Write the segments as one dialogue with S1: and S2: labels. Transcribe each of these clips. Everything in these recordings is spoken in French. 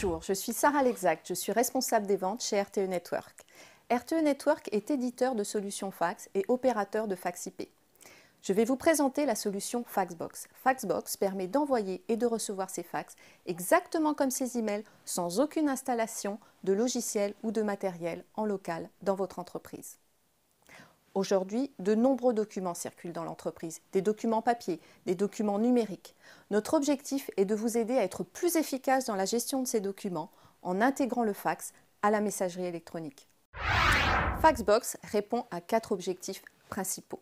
S1: Bonjour, je suis Sarah Lexact, je suis responsable des ventes chez RTE Network. RTE Network est éditeur de solutions fax et opérateur de fax IP. Je vais vous présenter la solution Faxbox. Faxbox permet d'envoyer et de recevoir ses fax exactement comme ses emails, sans aucune installation de logiciel ou de matériel en local dans votre entreprise. Aujourd'hui, de nombreux documents circulent dans l'entreprise, des documents papier, des documents numériques. Notre objectif est de vous aider à être plus efficace dans la gestion de ces documents en intégrant le fax à la messagerie électronique. Faxbox répond à 4 objectifs principaux.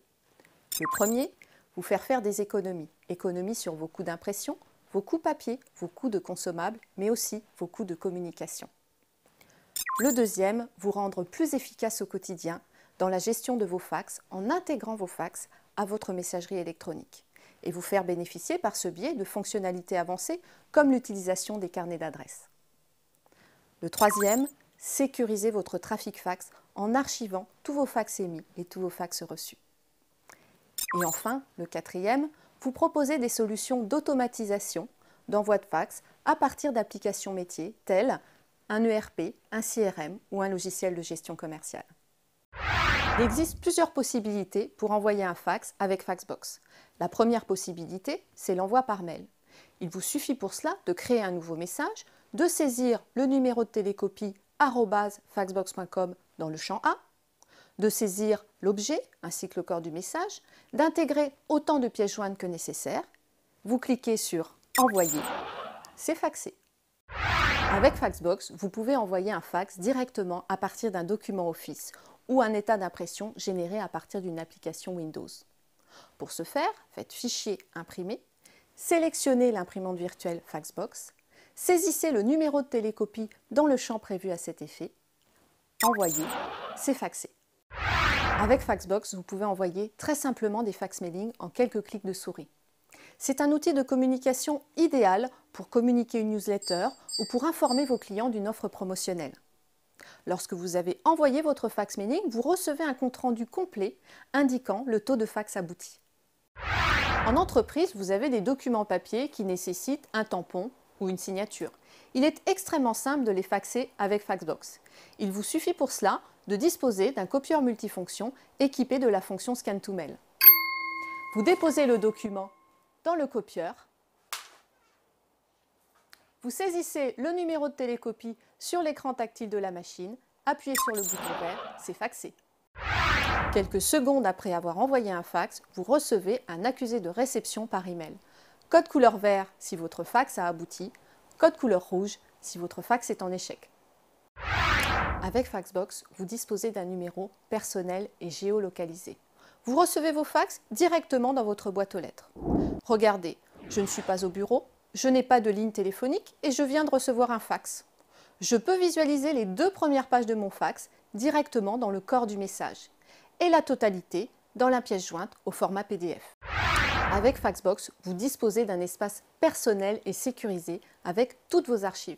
S1: Le premier, vous faire des économies. Économies sur vos coûts d'impression, vos coûts papier, vos coûts de consommables, mais aussi vos coûts de communication. Le deuxième, vous rendre plus efficace au quotidien dans la gestion de vos fax en intégrant vos fax à votre messagerie électronique et vous faire bénéficier par ce biais de fonctionnalités avancées comme l'utilisation des carnets d'adresses. Le troisième, sécuriser votre trafic fax en archivant tous vos fax émis et tous vos fax reçus. Et enfin, le quatrième, vous proposer des solutions d'automatisation d'envoi de fax à partir d'applications métiers telles un ERP, un CRM ou un logiciel de gestion commerciale. Il existe plusieurs possibilités pour envoyer un fax avec Faxbox. La première possibilité, c'est l'envoi par mail. Il vous suffit pour cela de créer un nouveau message, de saisir le numéro de télécopie @faxbox.com dans le champ A, de saisir l'objet ainsi que le corps du message, d'intégrer autant de pièces jointes que nécessaire. Vous cliquez sur « Envoyer », c'est faxé. Avec Faxbox, vous pouvez envoyer un fax directement à partir d'un document Office ou un état d'impression généré à partir d'une application Windows. Pour ce faire, faites Fichier, Imprimer, sélectionnez l'imprimante virtuelle Faxbox, saisissez le numéro de télécopie dans le champ prévu à cet effet, envoyez, c'est faxé. Avec Faxbox, vous pouvez envoyer très simplement des fax mailing en quelques clics de souris. C'est un outil de communication idéal pour communiquer une newsletter ou pour informer vos clients d'une offre promotionnelle. Lorsque vous avez envoyé votre fax mailing, vous recevez un compte-rendu complet indiquant le taux de fax abouti. En entreprise, vous avez des documents papier qui nécessitent un tampon ou une signature. Il est extrêmement simple de les faxer avec Faxbox. Il vous suffit pour cela de disposer d'un copieur multifonction équipé de la fonction Scan to Mail. Vous déposez le document dans le copieur. Vous saisissez le numéro de télécopie sur l'écran tactile de la machine, appuyez sur le bouton vert, c'est faxé. Quelques secondes après avoir envoyé un fax, vous recevez un accusé de réception par email. Code couleur vert si votre fax a abouti, code couleur rouge si votre fax est en échec. Avec Faxbox, vous disposez d'un numéro personnel et géolocalisé. Vous recevez vos fax directement dans votre boîte aux lettres. Regardez, je ne suis pas au bureau, je n'ai pas de ligne téléphonique et je viens de recevoir un fax. Je peux visualiser les 2 premières pages de mon fax directement dans le corps du message et la totalité dans la pièce jointe au format PDF. Avec Faxbox, vous disposez d'un espace personnel et sécurisé avec toutes vos archives.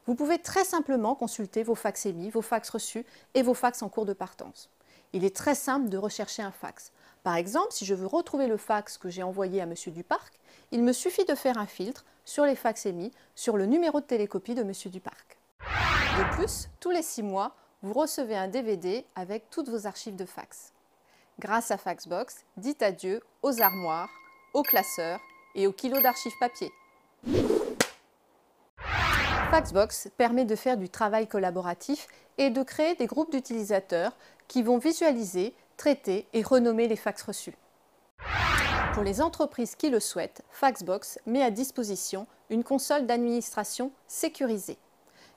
S1: Vous pouvez très simplement consulter vos fax émis, vos fax reçus et vos fax en cours de partance. Il est très simple de rechercher un fax. Par exemple, si je veux retrouver le fax que j'ai envoyé à M. Duparc, il me suffit de faire un filtre sur les fax émis sur le numéro de télécopie de M. Duparc. De plus, tous les 6 mois, vous recevez un DVD avec toutes vos archives de fax. Grâce à Faxbox, dites adieu aux armoires, aux classeurs et aux kilos d'archives papier. Faxbox permet de faire du travail collaboratif et de créer des groupes d'utilisateurs qui vont visualiser, traiter et renommer les fax reçus. Pour les entreprises qui le souhaitent, Faxbox met à disposition une console d'administration sécurisée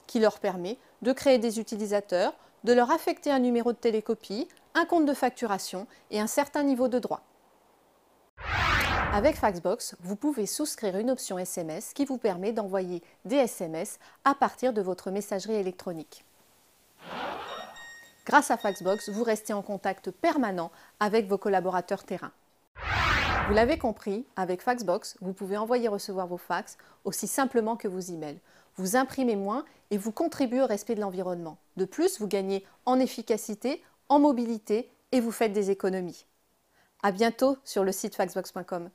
S1: qui leur permet de créer des utilisateurs, de leur affecter un numéro de télécopie, un compte de facturation et un certain niveau de droit. Avec Faxbox, vous pouvez souscrire une option SMS qui vous permet d'envoyer des SMS à partir de votre messagerie électronique. Grâce à Faxbox, vous restez en contact permanent avec vos collaborateurs terrain. Vous l'avez compris, avec Faxbox, vous pouvez envoyer et recevoir vos fax aussi simplement que vos emails. Vous imprimez moins et vous contribuez au respect de l'environnement. De plus, vous gagnez en efficacité, en mobilité et vous faites des économies. À bientôt sur le site faxbox.com.